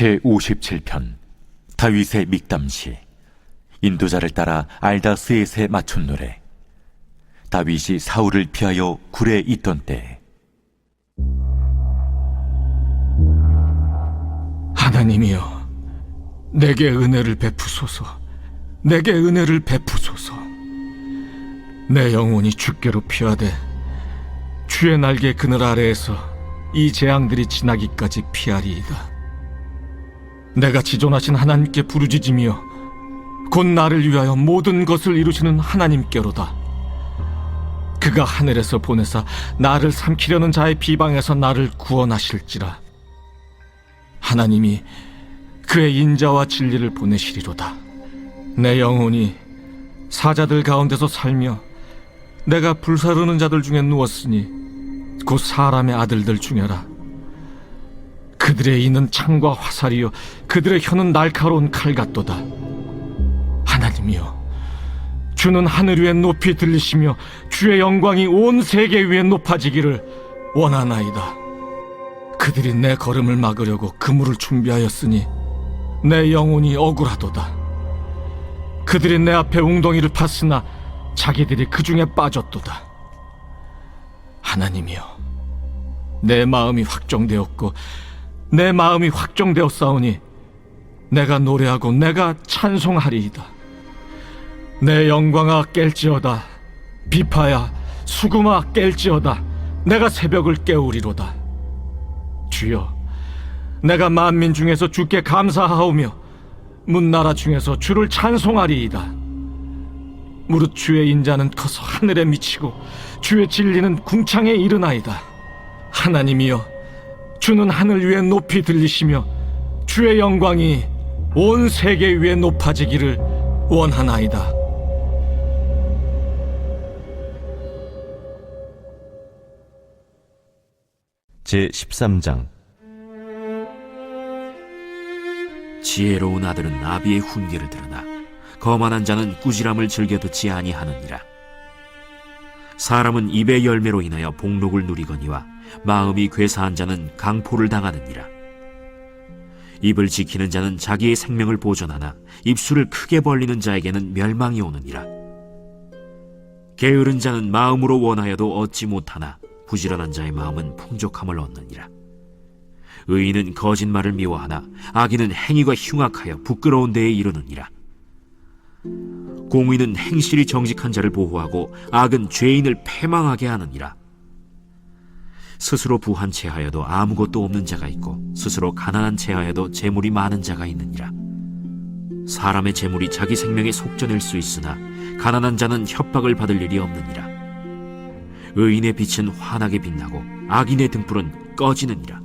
제57편 다윗의 믹담시. 인도자를 따라 알다스엣에 맞춘 노래. 다윗이 사울을 피하여 굴에 있던 때에. 하나님이여, 내게 은혜를 베푸소서. 내게 은혜를 베푸소서. 내 영혼이 주께로 피하되 주의 날개 그늘 아래에서 이 재앙들이 지나기까지 피하리이다. 내가 지존하신 하나님께 부르짖으며 곧 나를 위하여 모든 것을 이루시는 하나님께로다. 그가 하늘에서 보내사 나를 삼키려는 자의 비방에서 나를 구원하실지라. 하나님이 그의 인자와 진리를 보내시리로다. 내 영혼이 사자들 가운데서 살며 내가 불사르는 자들 중에 누웠으니 곧 사람의 아들들 중에라. 그들의 이는 창과 화살이요 그들의 혀는 날카로운 칼 같도다. 하나님이여, 주는 하늘 위에 높이 들리시며 주의 영광이 온 세계 위에 높아지기를 원하나이다. 그들이 내 걸음을 막으려고 그물을 준비하였으니 내 영혼이 억울하도다. 그들이 내 앞에 웅덩이를 팠으나 자기들이 그 중에 빠졌도다. 하나님이여, 내 마음이 확정되었고 내 마음이 확정되었사오니 내가 노래하고 내가 찬송하리이다. 내 영광아 깰지어다. 비파야 수금아 깰지어다. 내가 새벽을 깨우리로다. 주여, 내가 만민 중에서 주께 감사하오며 문나라 중에서 주를 찬송하리이다. 무릇 주의 인자는 커서 하늘에 미치고 주의 진리는 궁창에 이르나이다. 하나님이여, 주는 하늘 위에 높이 들리시며 주의 영광이 온 세계 위에 높아지기를 원하나이다. 제13장. 지혜로운 아들은 나비의 훈계를 들으나 거만한 자는 꾸지람을 즐겨 듣지 아니하느니라. 사람은 입의 열매로 인하여 복록을 누리거니와 마음이 괴사한 자는 강포를 당하느니라. 입을 지키는 자는 자기의 생명을 보존하나 입술을 크게 벌리는 자에게는 멸망이 오느니라. 게으른 자는 마음으로 원하여도 얻지 못하나 부지런한 자의 마음은 풍족함을 얻느니라. 의인은 거짓말을 미워하나 악인은 행위가 흉악하여 부끄러운 데에 이르느니라. 공의는 행실이 정직한 자를 보호하고 악은 죄인을 패망하게 하느니라. 스스로 부한 체하여도 아무것도 없는 자가 있고 스스로 가난한 체하여도 재물이 많은 자가 있느니라. 사람의 재물이 자기 생명에 속전일 수 있으나 가난한 자는 협박을 받을 일이 없느니라. 의인의 빛은 환하게 빛나고 악인의 등불은 꺼지느니라.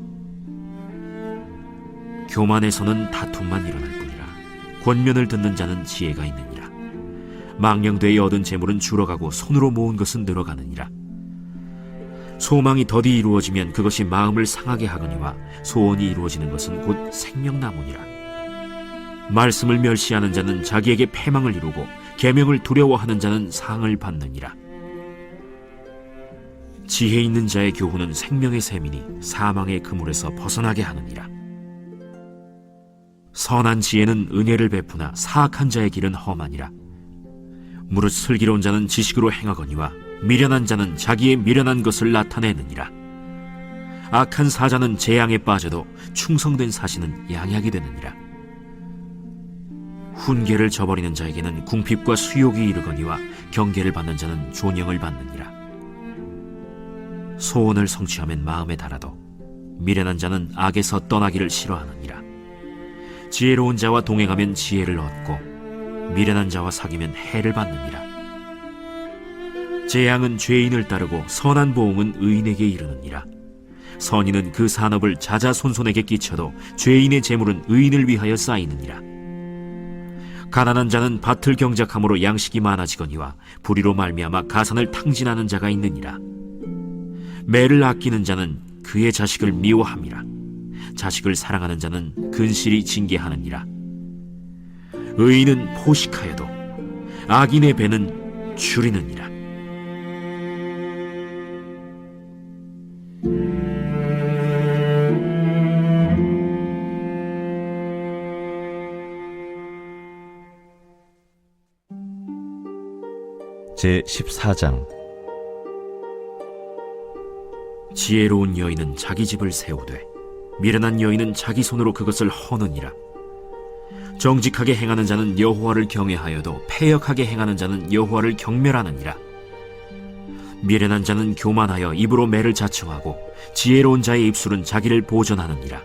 교만에서는 다툼만 일어날 뿐이라. 권면을 듣는 자는 지혜가 있느니라. 망령되이 얻은 재물은 줄어가고 손으로 모은 것은 늘어가느니라. 소망이 더디 이루어지면 그것이 마음을 상하게 하거니와 소원이 이루어지는 것은 곧 생명나무니라. 말씀을 멸시하는 자는 자기에게 패망을 이루고 계명을 두려워하는 자는 상을 받느니라. 지혜 있는 자의 교훈은 생명의 샘이니 사망의 그물에서 벗어나게 하느니라. 선한 지혜는 은혜를 베푸나 사악한 자의 길은 험하니라. 무릇 슬기로운 자는 지식으로 행하거니와 미련한 자는 자기의 미련한 것을 나타내느니라. 악한 사자는 재앙에 빠져도 충성된 사신은 양약이 되느니라. 훈계를 저버리는 자에게는 궁핍과 수욕이 이르거니와 경계를 받는 자는 존영을 받느니라. 소원을 성취하면 마음에 달아도 미련한 자는 악에서 떠나기를 싫어하느니라. 지혜로운 자와 동행하면 지혜를 얻고 미련한 자와 사귀면 해를 받느니라. 재앙은 죄인을 따르고 선한 보응은 의인에게 이르느니라. 선인은 그 산업을 자자손손에게 끼쳐도 죄인의 재물은 의인을 위하여 쌓이느니라. 가난한 자는 밭을 경작함으로 양식이 많아지거니와 불의로 말미암아 가산을 탕진하는 자가 있느니라. 매를 아끼는 자는 그의 자식을 미워함이라. 자식을 사랑하는 자는 근실이 징계하느니라. 의인은 포식하여도 악인의 배는 줄이느니라. 제14장. 지혜로운 여인은 자기 집을 세우되 미련한 여인은 자기 손으로 그것을 허느니라. 정직하게 행하는 자는 여호와를 경외하여도 패역하게 행하는 자는 여호와를 경멸하느니라. 미련한 자는 교만하여 입으로 매를 자청하고 지혜로운 자의 입술은 자기를 보전하느니라.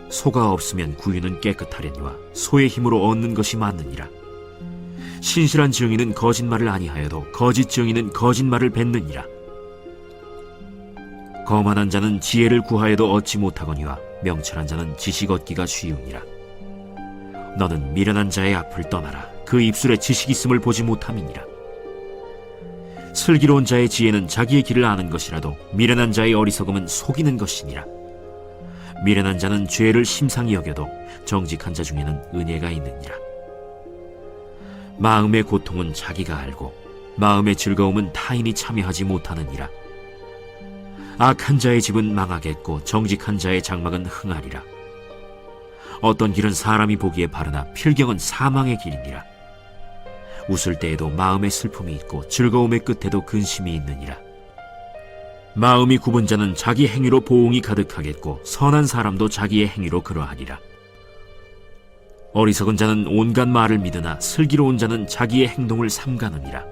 소가 없으면 구유는 깨끗하려니와 소의 힘으로 얻는 것이 많느니라. 신실한 증인은 거짓말을 아니하여도 거짓 증인은 거짓말을 뱉느니라. 거만한 자는 지혜를 구하여도 얻지 못하거니와 명철한 자는 지식 얻기가 쉬우니라. 너는 미련한 자의 앞을 떠나라. 그 입술에 지식 있음을 보지 못함이니라. 슬기로운 자의 지혜는 자기의 길을 아는 것이라도 미련한 자의 어리석음은 속이는 것이니라. 미련한 자는 죄를 심상히 여겨도 정직한 자 중에는 은혜가 있느니라. 마음의 고통은 자기가 알고 마음의 즐거움은 타인이 참여하지 못하느니라. 악한 자의 집은 망하겠고 정직한 자의 장막은 흥하리라. 어떤 길은 사람이 보기에 바르나 필경은 사망의 길이니라. 웃을 때에도 마음의 슬픔이 있고 즐거움의 끝에도 근심이 있느니라. 마음이 굽은 자는 자기 행위로 보응이 가득하겠고 선한 사람도 자기의 행위로 그러하리라. 어리석은 자는 온갖 말을 믿으나 슬기로운 자는 자기의 행동을 삼가느니라.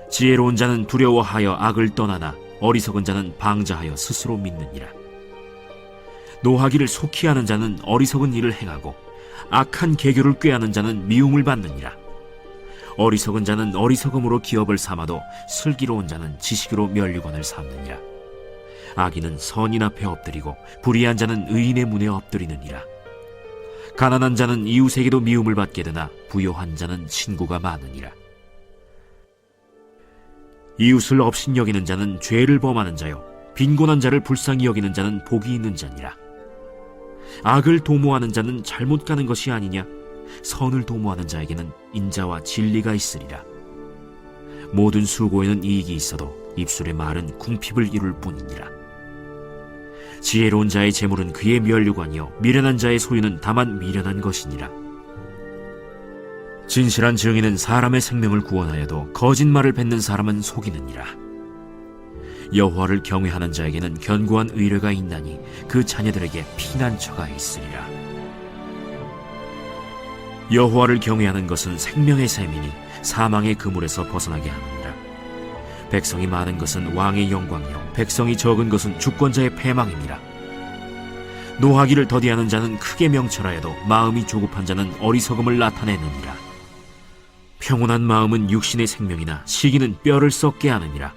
지혜로운 자는 두려워하여 악을 떠나나 어리석은 자는 방자하여 스스로 믿느니라. 노하기를 속히 하는 자는 어리석은 일을 행하고 악한 계교를 꾀하는 자는 미움을 받느니라. 어리석은 자는 어리석음으로 기업을 삼아도 슬기로운 자는 지식으로 면류관을 삼느니라. 악인은 선인 앞에 엎드리고 불의한 자는 의인의 문에 엎드리느니라. 가난한 자는 이웃에게도 미움을 받게 되나 부요한 자는 친구가 많으니라. 이웃을 업신여기는 자는 죄를 범하는 자요 빈곤한 자를 불쌍히 여기는 자는 복이 있는 자니라. 악을 도모하는 자는 잘못 가는 것이 아니냐? 선을 도모하는 자에게는 인자와 진리가 있으리라. 모든 수고에는 이익이 있어도 입술의 말은 궁핍을 이룰 뿐이니라. 지혜로운 자의 재물은 그의 면류관이요 미련한 자의 소유는 다만 미련한 것이니라. 진실한 증인은 사람의 생명을 구원하여도 거짓말을 뱉는 사람은 속이느니라. 여호와를 경외하는 자에게는 견고한 의뢰가 있나니 그 자녀들에게 피난처가 있으리라. 여호와를 경외하는 것은 생명의 샘이니 사망의 그물에서 벗어나게 하느니라. 백성이 많은 것은 왕의 영광이요 백성이 적은 것은 주권자의 패망이니라. 노하기를 더디하는 자는 크게 명철하여도 마음이 조급한 자는 어리석음을 나타내느니라. 평온한 마음은 육신의 생명이나 시기는 뼈를 썩게 하느니라.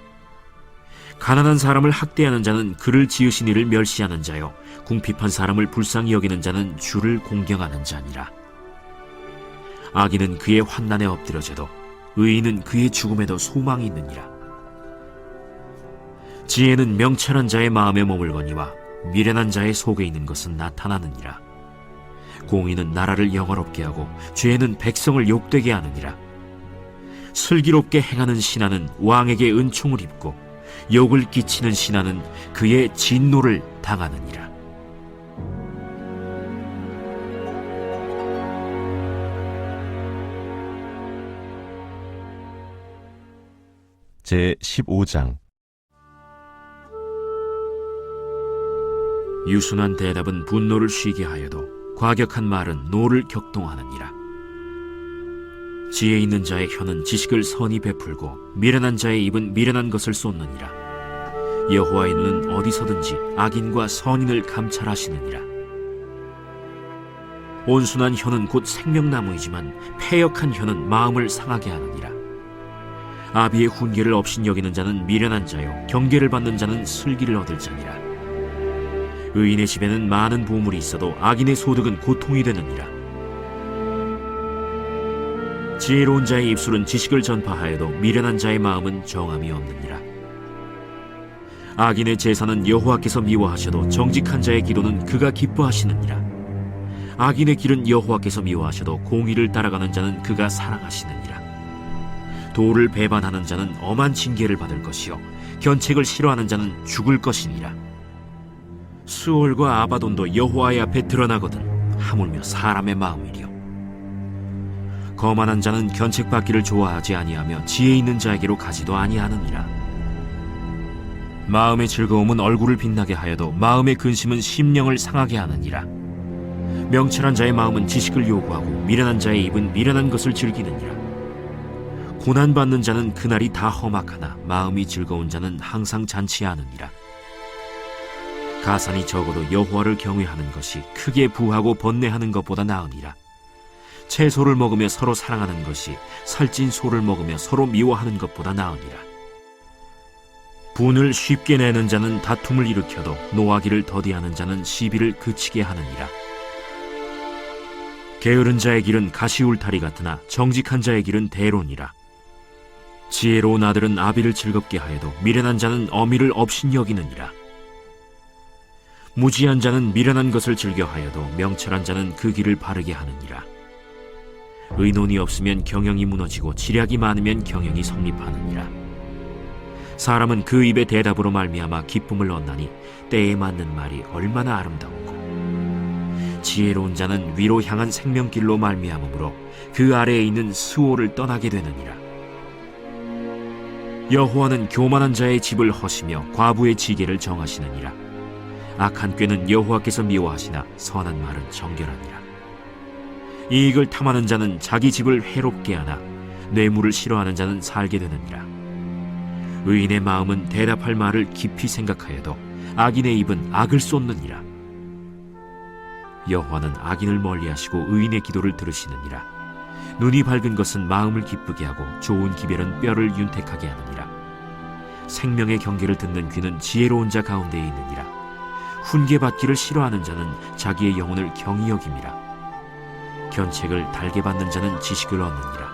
가난한 사람을 학대하는 자는 그를 지으신 이를 멸시하는 자요 궁핍한 사람을 불쌍히 여기는 자는 주를 공경하는 자니라. 악인은 그의 환난에 엎드려져도 의인은 그의 죽음에도 소망이 있느니라. 지혜는 명철한 자의 마음에 머물거니와 미련한 자의 속에 있는 것은 나타나느니라. 공의는 나라를 영화롭게 하고 죄는 백성을 욕되게 하느니라. 슬기롭게 행하는 신하는 왕에게 은총을 입고 욕을 끼치는 신하는 그의 진노를 당하느니라. 제15장. 유순한 대답은 분노를 쉬게 하여도 과격한 말은 노를 격동하느니라. 지혜 있는 자의 혀는 지식을 선히 베풀고 미련한 자의 입은 미련한 것을 쏟느니라. 여호와의 눈은 어디서든지 악인과 선인을 감찰하시느니라. 온순한 혀는 곧 생명나무이지만 패역한 혀는 마음을 상하게 하느니라. 아비의 훈계를 업신여기는 자는 미련한 자요 경계를 받는 자는 슬기를 얻을 자니라. 의인의 집에는 많은 보물이 있어도 악인의 소득은 고통이 되느니라. 지혜로운 자의 입술은 지식을 전파하여도 미련한 자의 마음은 정함이 없느니라. 악인의 제사는 여호와께서 미워하셔도 정직한 자의 기도는 그가 기뻐하시느니라. 악인의 길은 여호와께서 미워하셔도 공의를 따라가는 자는 그가 사랑하시느니라. 도를 배반하는 자는 엄한 징계를 받을 것이요 견책을 싫어하는 자는 죽을 것이니라. 수올과 아바돈도 여호와의 앞에 드러나거든 하물며 사람의 마음이리요. 거만한 자는 견책받기를 좋아하지 아니하며 지혜 있는 자에게로 가지도 아니하느니라. 마음의 즐거움은 얼굴을 빛나게 하여도 마음의 근심은 심령을 상하게 하느니라. 명철한 자의 마음은 지식을 요구하고 미련한 자의 입은 미련한 것을 즐기느니라. 고난받는 자는 그날이 다 험악하나 마음이 즐거운 자는 항상 잔치하느니라. 가산이 적어도 여호와를 경외하는 것이 크게 부하고 번뇌하는 것보다 나으니라. 채소를 먹으며 서로 사랑하는 것이 살찐 소를 먹으며 서로 미워하는 것보다 나으니라. 분을 쉽게 내는 자는 다툼을 일으켜도 노하기를 더디하는 자는 시비를 그치게 하느니라. 게으른 자의 길은 가시울타리 같으나 정직한 자의 길은 대론이라. 지혜로운 아들은 아비를 즐겁게 하여도 미련한 자는 어미를 업신여기느니라. 무지한 자는 미련한 것을 즐겨하여도 명철한 자는 그 길을 바르게 하느니라. 의논이 없으면 경영이 무너지고 지략이 많으면 경영이 성립하느니라. 사람은 그 입의 대답으로 말미암아 기쁨을 얻나니 때에 맞는 말이 얼마나 아름다우고, 지혜로운 자는 위로 향한 생명길로 말미암으므로 그 아래에 있는 수호를 떠나게 되느니라. 여호와는 교만한 자의 집을 허시며 과부의 지게를 정하시느니라. 악한 꾀는 여호와께서 미워하시나 선한 말은 정결하니라. 이익을 탐하는 자는 자기 집을 해롭게 하나 뇌물을 싫어하는 자는 살게 되느니라. 의인의 마음은 대답할 말을 깊이 생각하여도 악인의 입은 악을 쏟느니라. 여호와는 악인을 멀리하시고 의인의 기도를 들으시느니라. 눈이 밝은 것은 마음을 기쁘게 하고 좋은 기별은 뼈를 윤택하게 하느니라. 생명의 경계를 듣는 귀는 지혜로운 자 가운데에 있느니라. 훈계받기를 싫어하는 자는 자기의 영혼을 경히 여김이라. 견책을 달게 받는 자는 지식을 얻느니라.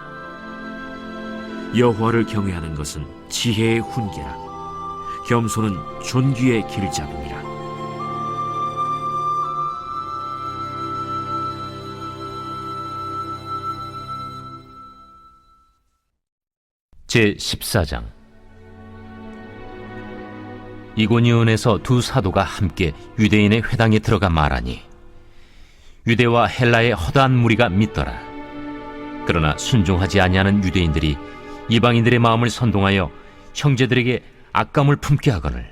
여호와를 경외하는 것은 지혜의 훈계라. 겸손은 존귀의 길잡이니라. 제14장. 이고니온에서 두 사도가 함께 유대인의 회당에 들어가 말하니 유대와 헬라의 허다한 무리가 믿더라. 그러나 순종하지 아니하는 유대인들이 이방인들의 마음을 선동하여 형제들에게 악감을 품게 하거늘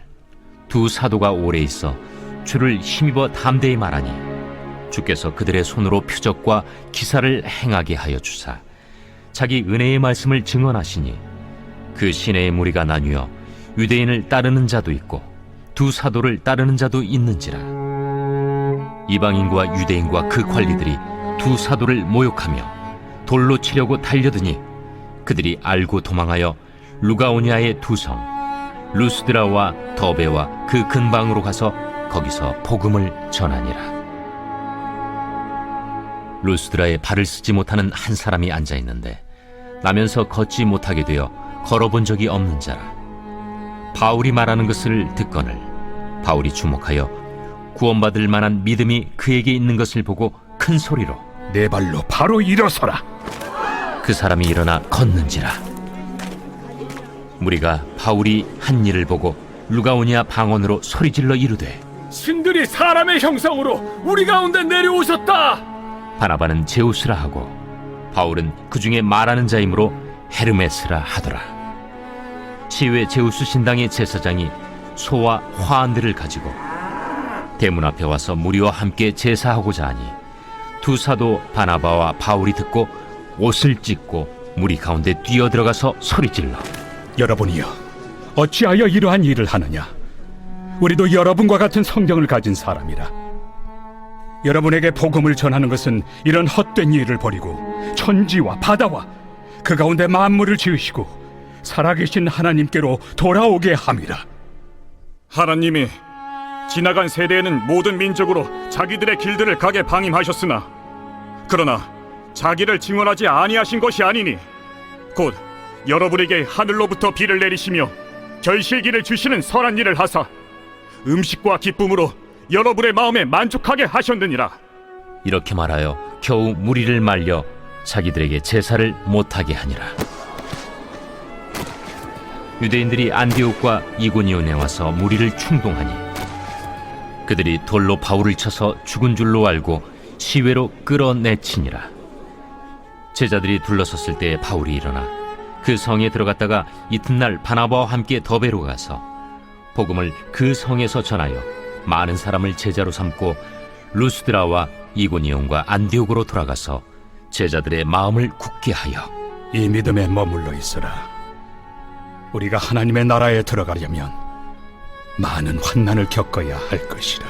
두 사도가 오래 있어 주를 힘입어 담대히 말하니 주께서 그들의 손으로 표적과 기사를 행하게 하여 주사 자기 은혜의 말씀을 증언하시니 그 시내의 무리가 나뉘어 유대인을 따르는 자도 있고 두 사도를 따르는 자도 있는지라. 이방인과 유대인과 그 관리들이 두 사도를 모욕하며 돌로 치려고 달려드니 그들이 알고 도망하여 루가오니아의 두 성 루스드라와 더베와 그 근방으로 가서 거기서 복음을 전하니라. 루스드라에 발을 쓰지 못하는 한 사람이 앉아 있는데 나면서 걷지 못하게 되어 걸어본 적이 없는 자라. 바울이 말하는 것을 듣거늘 바울이 주목하여 구원받을 만한 믿음이 그에게 있는 것을 보고 큰 소리로 내 발로 바로 일어서라. 그 사람이 일어나 걷는지라. 무리가 바울이 한 일을 보고 루가오니아 방언으로 소리질러 이르되 신들이 사람의 형상으로 우리 가운데 내려오셨다. 바나바는 제우스라 하고 바울은 그 중에 말하는 자이므로 헤르메스라 하더라. 시외 제우스 신당의 제사장이 소와 화환들을 가지고 대문 앞에 와서 무리와 함께 제사하고자 하니 두 사도 바나바와 바울이 듣고 옷을 찢고 무리 가운데 뛰어들어가서 소리질러 여러분이여, 어찌하여 이러한 일을 하느냐? 우리도 여러분과 같은 성경을 가진 사람이라. 여러분에게 복음을 전하는 것은 이런 헛된 일을 버리고 천지와 바다와 그 가운데 만물을 지으시고 살아계신 하나님께로 돌아오게 함이라. 하나님이 지나간 세대에는 모든 민족으로 자기들의 길들을 가게 방임하셨으나 그러나 자기를 증언하지 아니하신 것이 아니니 곧 여러분에게 하늘로부터 비를 내리시며 결실기를 주시는 선한 일을 하사 음식과 기쁨으로 여러분의 마음에 만족하게 하셨느니라. 이렇게 말하여 겨우 무리를 말려 자기들에게 제사를 못하게 하니라. 유대인들이 안디옥과 이고니온에 와서 무리를 충동하니 그들이 돌로 바울을 쳐서 죽은 줄로 알고 시외로 끌어내치니라. 제자들이 둘러섰을 때 바울이 일어나 그 성에 들어갔다가 이튿날 바나바와 함께 더베로 가서 복음을 그 성에서 전하여 많은 사람을 제자로 삼고 루스드라와 이고니온과 안디옥으로 돌아가서 제자들의 마음을 굳게 하여 이 믿음에 머물러 있으라. 우리가 하나님의 나라에 들어가려면 많은 환난을 겪어야 할 것이라.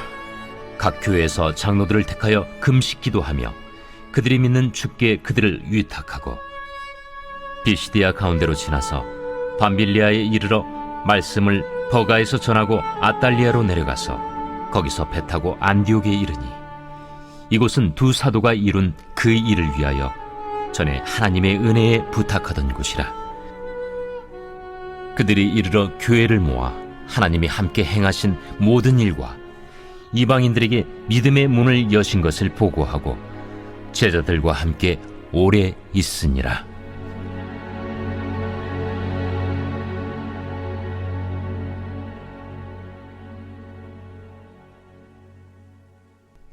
각 교회에서 장로들을 택하여 금식 기도하며 그들이 믿는 주께 그들을 위탁하고 비시디아 가운데로 지나서 밤빌리아에 이르러 말씀을 버가에서 전하고 아달리아로 내려가서 거기서 배 타고 안디옥에 이르니 이곳은 두 사도가 이룬 그 일을 위하여 전에 하나님의 은혜에 부탁하던 곳이라. 그들이 이르러 교회를 모아 하나님이 함께 행하신 모든 일과 이방인들에게 믿음의 문을 여신 것을 보고하고 제자들과 함께 오래 있으니라.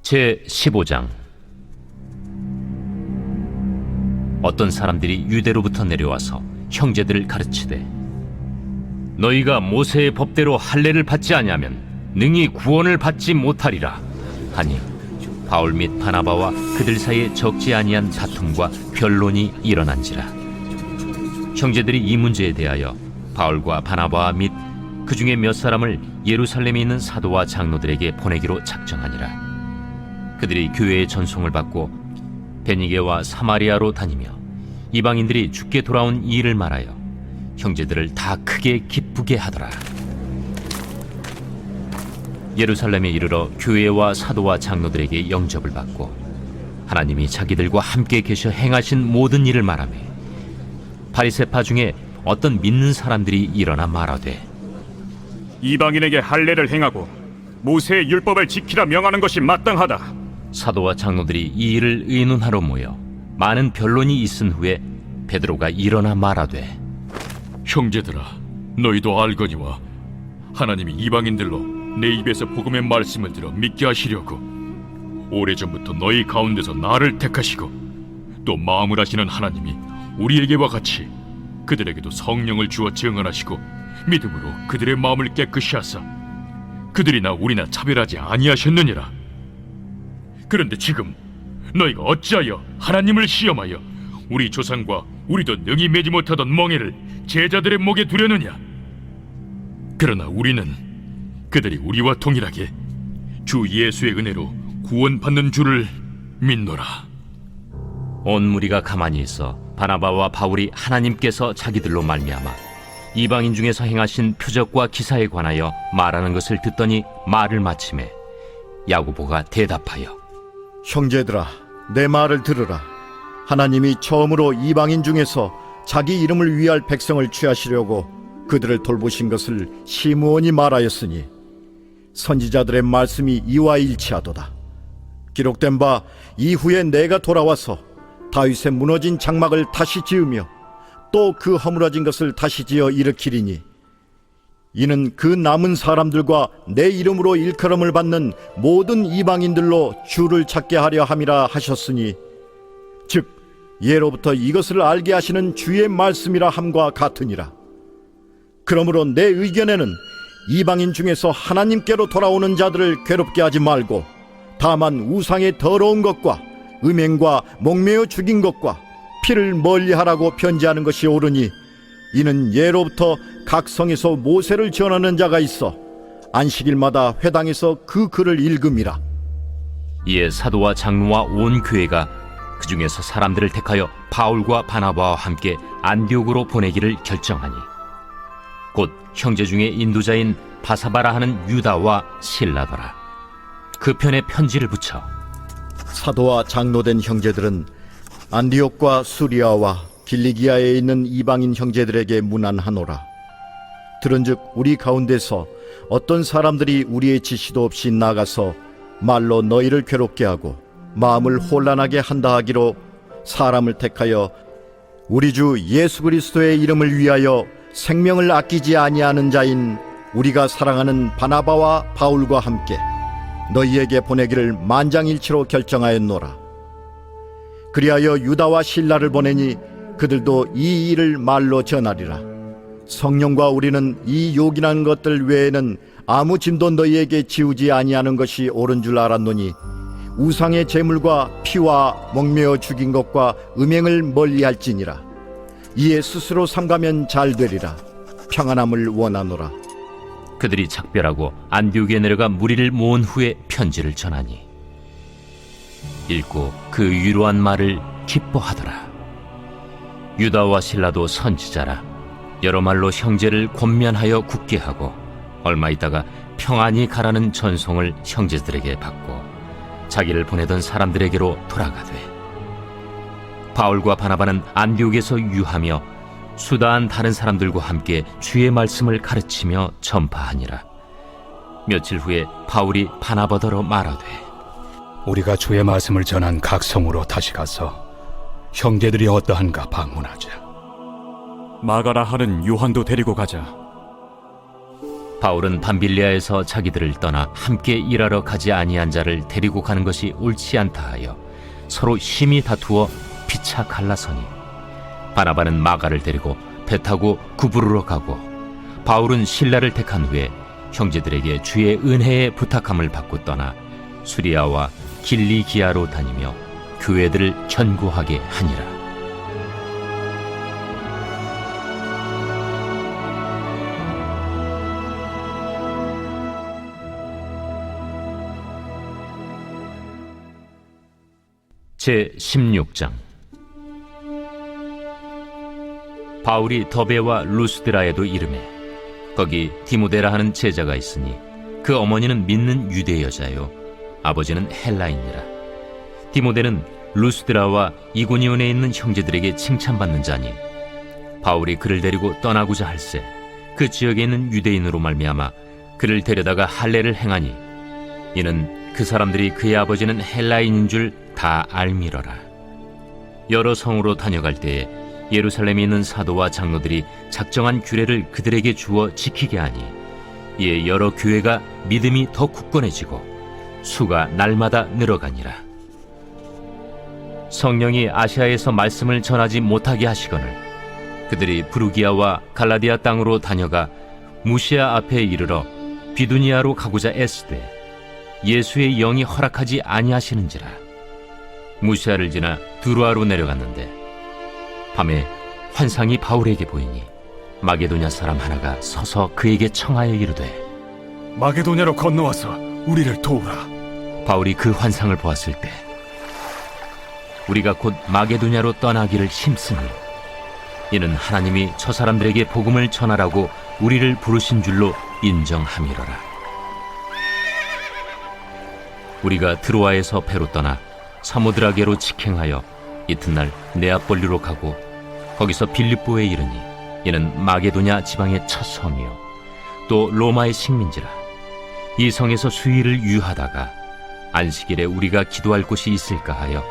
제 15장. 어떤 사람들이 유대로부터 내려와서 형제들을 가르치되 너희가 모세의 법대로 할례를 받지 아니하면 능히 구원을 받지 못하리라 하니 바울 및 바나바와 그들 사이에 적지 아니한 다툼과 변론이 일어난지라. 형제들이 이 문제에 대하여 바울과 바나바 및 그 중에 몇 사람을 예루살렘에 있는 사도와 장로들에게 보내기로 작정하니라. 그들이 교회의 전송을 받고 베니게와 사마리아로 다니며 이방인들이 주께 돌아온 이 일을 말하여 형제들을 다 크게 기쁘게 하더라. 예루살렘에 이르러 교회와 사도와 장로들에게 영접을 받고 하나님이 자기들과 함께 계셔 행하신 모든 일을 말하며 바리새파 중에 어떤 믿는 사람들이 일어나 말하되 이방인에게 할례를 행하고 모세의 율법을 지키라 명하는 것이 마땅하다. 사도와 장로들이 이 일을 의논하러 모여 많은 변론이 있은 후에 베드로가 일어나 말하되 형제들아, 너희도 알거니와 하나님이 이방인들로 내 입에서 복음의 말씀을 들어 믿게 하시려고 오래전부터 너희 가운데서 나를 택하시고 또 마음을 하시는 하나님이 우리에게와 같이 그들에게도 성령을 주어 증언하시고 믿음으로 그들의 마음을 깨끗이 하사 그들이나 우리나 차별하지 아니하셨느니라. 그런데 지금 너희가 어찌하여 하나님을 시험하여 우리 조상과 우리도 능히 매지 못하던 멍에를 제자들의 목에 두려느냐? 그러나 우리는 그들이 우리와 동일하게 주 예수의 은혜로 구원받는 줄을 믿노라. 온 무리가 가만히 있어 바나바와 바울이 하나님께서 자기들로 말미암아 이방인 중에서 행하신 표적과 기사에 관하여 말하는 것을 듣더니 말을 마치매 야고보가 대답하여 형제들아, 내 말을 들으라. 하나님이 처음으로 이방인 중에서 자기 이름을 위할 백성을 취하시려고 그들을 돌보신 것을 시므온이 말하였으니 선지자들의 말씀이 이와 일치하도다. 기록된 바 이후에 내가 돌아와서 다윗의 무너진 장막을 다시 지으며 또 그 허물어진 것을 다시 지어 일으키리니 이는 그 남은 사람들과 내 이름으로 일컬음을 받는 모든 이방인들로 주를 찾게 하려 함이라 하셨으니 즉 예로부터 이것을 알게 하시는 주의 말씀이라 함과 같으니라. 그러므로 내 의견에는 이방인 중에서 하나님께로 돌아오는 자들을 괴롭게 하지 말고 다만 우상의 더러운 것과 음행과 목매어 죽인 것과 피를 멀리하라고 편지하는 것이 옳으니 이는 예로부터 각 성에서 모세를 전하는 자가 있어 안식일마다 회당에서 그 글을 읽음이라. 이에 사도와 장로와 온 교회가 그 중에서 사람들을 택하여 바울과 바나바와 함께 안디옥으로 보내기를 결정하니 곧 형제 중에 인도자인 바사바라 하는 유다와 실라더라. 그 편에 편지를 붙여 사도와 장로된 형제들은 안디옥과 수리아와 길리기아에 있는 이방인 형제들에게 문안하노라. 들은즉 우리 가운데서 어떤 사람들이 우리의 지시도 없이 나가서 말로 너희를 괴롭게 하고 마음을 혼란하게 한다 하기로 사람을 택하여 우리 주 예수 그리스도의 이름을 위하여 생명을 아끼지 아니하는 자인 우리가 사랑하는 바나바와 바울과 함께 너희에게 보내기를 만장일치로 결정하였노라. 그리하여 유다와 실라를 보내니 그들도 이 일을 말로 전하리라. 성령과 우리는 이 요긴한 것들 외에는 아무 짐도 너희에게 지우지 아니하는 것이 옳은 줄 알았노니 우상의 제물과 피와 목매어 죽인 것과 음행을 멀리할지니라. 이에 스스로 삼가면 잘 되리라. 평안함을 원하노라. 그들이 작별하고 안디옥에 내려가 무리를 모은 후에 편지를 전하니 읽고 그 위로한 말을 기뻐하더라. 유다와 실라도 선지자라. 여러 말로 형제를 권면하여 굳게 하고 얼마 있다가 평안히 가라는 전송을 형제들에게 받고 자기를 보내던 사람들에게로 돌아가되, 바울과 바나바는 안디옥에서 유하며 수다한 다른 사람들과 함께 주의 말씀을 가르치며 전파하니라. 며칠 후에 바울이 바나바더러 말하되, 우리가 주의 말씀을 전한 각 성으로 다시 가서 형제들이 어떠한가 방문하자. 마가라 하는 요한도 데리고 가자. 바울은 밤빌리아에서 자기들을 떠나 함께 일하러 가지 아니한 자를 데리고 가는 것이 옳지 않다 하여 서로 심히 다투어 피차 갈라서니, 바나바는 마가를 데리고 배 타고 구부르러 가고 바울은 실라를 택한 후에 형제들에게 주의 은혜에 부탁함을 받고 떠나 수리아와 길리기아로 다니며 교회들을 견고하게 하니라. 제 16장. 바울이 더베와 루스드라에도 이르매 거기 디모데라 하는 제자가 있으니 그 어머니는 믿는 유대 여자요 아버지는 헬라인이라. 디모데는 루스드라와 이고니온에 있는 형제들에게 칭찬받는 자니 바울이 그를 데리고 떠나고자 할세 그 지역에 있는 유대인으로 말미암아 그를 데려다가 할례를 행하니 이는 그 사람들이 그의 아버지는 헬라인인 줄 다 알미러라. 여러 성으로 다녀갈 때에 예루살렘에 있는 사도와 장로들이 작정한 규례를 그들에게 주어 지키게 하니 이에 여러 교회가 믿음이 더 굳건해지고 수가 날마다 늘어가니라. 성령이 아시아에서 말씀을 전하지 못하게 하시거늘 그들이 부르기아와 갈라디아 땅으로 다녀가 무시아 앞에 이르러 비두니아로 가고자 애쓰되 예수의 영이 허락하지 아니하시는지라. 무시아를 지나 두루아로 내려갔는데 밤에 환상이 바울에게 보이니 마게도냐 사람 하나가 서서 그에게 청하여 이르되, 마게도냐로 건너와서 우리를 도우라. 바울이 그 환상을 보았을 때 우리가 곧 마게도냐로 떠나기를 힘쓰니 이는 하나님이 저 사람들에게 복음을 전하라고 우리를 부르신 줄로 인정함이로라. 우리가 드로아에서 배로 떠나 사모드라게로 직행하여 이튿날 네아폴리로 가고 거기서 빌립보에 이르니 이는 마게도냐 지방의 첫 섬이요 또 로마의 식민지라. 이 성에서 수일을 유하다가 안식일에 우리가 기도할 곳이 있을까 하여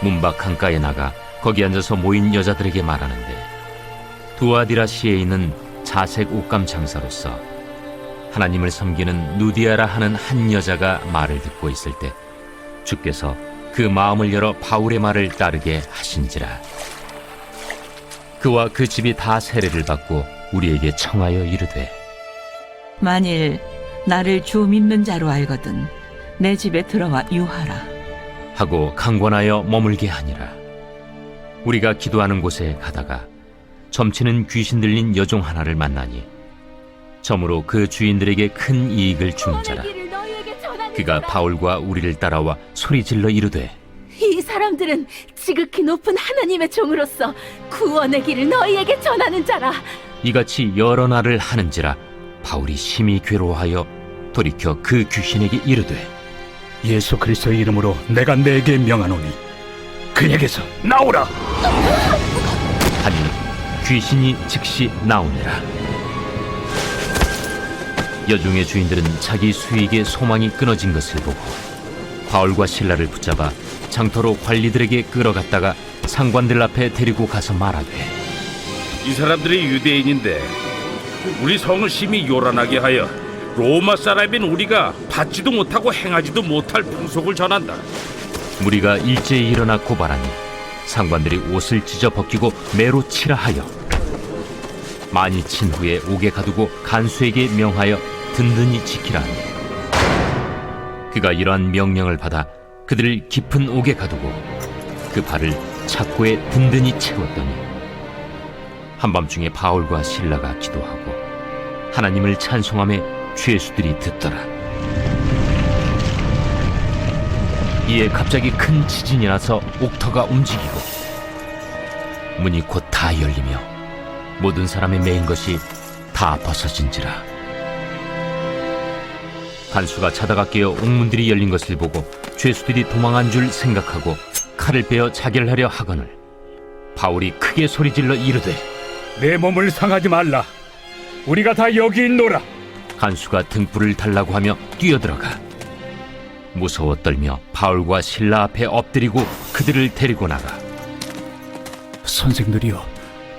문밖 강가에 나가 거기 앉아서 모인 여자들에게 말하는데, 두아디라시에 있는 자색 옷감 장사로서 하나님을 섬기는 누디아라 하는 한 여자가 말을 듣고 있을 때 주께서 그 마음을 열어 바울의 말을 따르게 하신지라. 그와 그 집이 다 세례를 받고 우리에게 청하여 이르되, 만일 나를 주 믿는 자로 알거든 내 집에 들어와 유하라 하고 강권하여 머물게 하니라. 우리가 기도하는 곳에 가다가 점치는 귀신 들린 여종 하나를 만나니 점으로 그 주인들에게 큰 이익을 주는 자라. 그가 바울과 우리를 따라와 소리질러 이르되, 이 사람들은 지극히 높은 하나님의 종으로서 구원의 길을 너희에게 전하는 자라. 이같이 여러 날을 하는지라 바울이 심히 괴로워하여 돌이켜 그 귀신에게 이르되, 예수 그리스도의 이름으로 내가 내게 명하노니 그에게서 나오라. 하니 귀신이 즉시 나오니라. 여종의 주인들은 자기 수익의 소망이 끊어진 것을 보고 바울과 실라를 붙잡아 장터로 관리들에게 끌어갔다가 상관들 앞에 데리고 가서 말하되, 이 사람들이 유대인인데 우리 성을 심히 요란하게 하여 로마 사람인 우리가 받지도 못하고 행하지도 못할 풍속을 전한다. 무리가 일제히 일어나 고발하니 상관들이 옷을 찢어 벗기고 매로 치라 하여 많이 친 후에 옥에 가두고 간수에게 명하여 든든히 지키라 하니 그가 이러한 명령을 받아 그들을 깊은 옥에 가두고 그 발을 착고에 든든히 채웠더니 한밤중에 바울과 실라가 기도하고 하나님을 찬송하며 죄수들이 듣더라. 이에 갑자기 큰 지진이 나서 옥터가 움직이고 문이 곧 다 열리며 모든 사람이 매인 것이 다 벗어진지라. 간수가 자다가 깨어 옥문들이 열린 것을 보고 죄수들이 도망한 줄 생각하고 칼을 빼어 자결하려 하거늘 바울이 크게 소리질러 이르되 내 몸을 상하지 말라. 우리가 다 여기 있노라. 간수가 등불을 달라고 하며 뛰어들어가 무서워 떨며 바울과 실라 앞에 엎드리고 그들을 데리고 나가 선생들이여,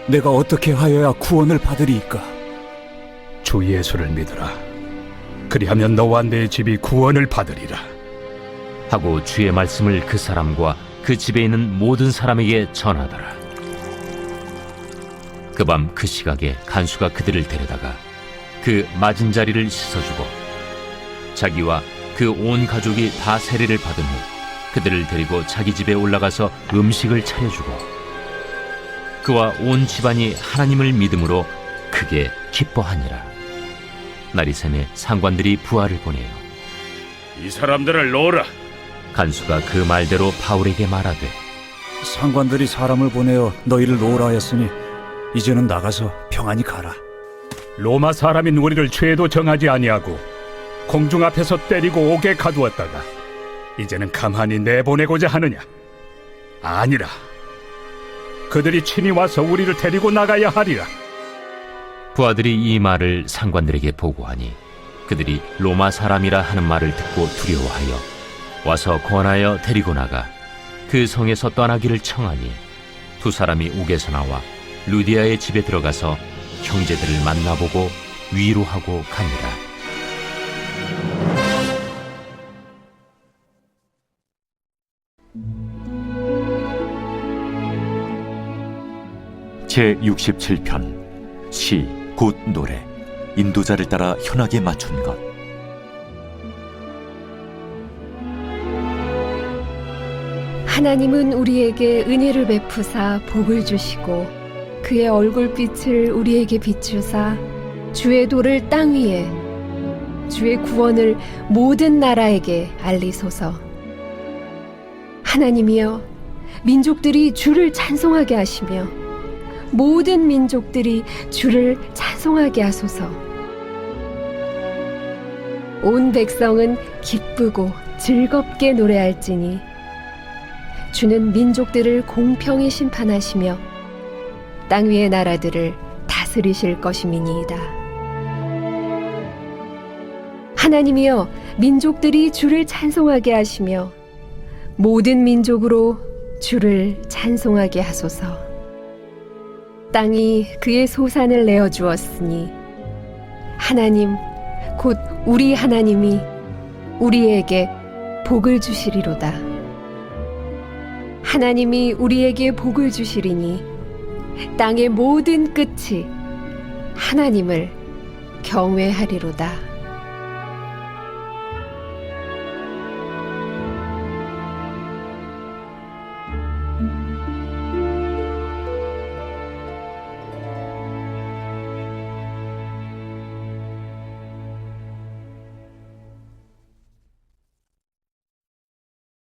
내가 어떻게 하여야 구원을 받으리이까? 주 예수를 믿으라. 그리하면 너와 내 집이 구원을 받으리라. 하고 주의 말씀을 그 사람과 그 집에 있는 모든 사람에게 전하더라. 그 밤 그 시각에 간수가 그들을 데려다가 그 맞은 자리를 씻어주고 자기와 그 온 가족이 다 세례를 받은 후 그들을 데리고 자기 집에 올라가서 음식을 차려주고 그와 온 집안이 하나님을 믿음으로 크게 기뻐하니라. 날이 새매 상관들이 부하를 보내요. 이 사람들을 놓으라. 간수가 그 말대로 바울에게 말하되 상관들이 사람을 보내어 너희를 놓으라 하였으니 이제는 나가서 평안히 가라. 로마 사람인 우리를 죄도 정하지 아니하고 공중 앞에서 때리고 옥에 가두었다가 이제는 가만히 내보내고자 하느냐? 아니라 그들이 친히 와서 우리를 데리고 나가야 하리라. 부하들이 이 말을 상관들에게 보고하니 그들이 로마 사람이라 하는 말을 듣고 두려워하여 와서 권하여 데리고 나가 그 성에서 떠나기를 청하니 두 사람이 옥에서 나와 루디아의 집에 들어가서 형제들을 만나보고 위로하고 가니라. 제67편 시 곧 노래 인도자를 따라 현악에 맞춘 것. 하나님은 우리에게 은혜를 베푸사 복을 주시고 그의 얼굴빛을 우리에게 비추사 주의 도를 땅 위에 주의 구원을 모든 나라에게 알리소서. 하나님이여, 민족들이 주를 찬송하게 하시며 모든 민족들이 주를 찬송하게 하소서. 온 백성은 기쁘고 즐겁게 노래할지니 주는 민족들을 공평히 심판하시며 땅 위의 나라들을 다스리실 것임이니이다. 하나님이여, 민족들이 주를 찬송하게 하시며 모든 민족으로 주를 찬송하게 하소서. 땅이 그의 소산을 내어 주었으니 하나님 곧 우리 하나님이 우리에게 복을 주시리로다. 하나님이 우리에게 복을 주시리니 땅의 모든 끝이 하나님을 경외하리로다.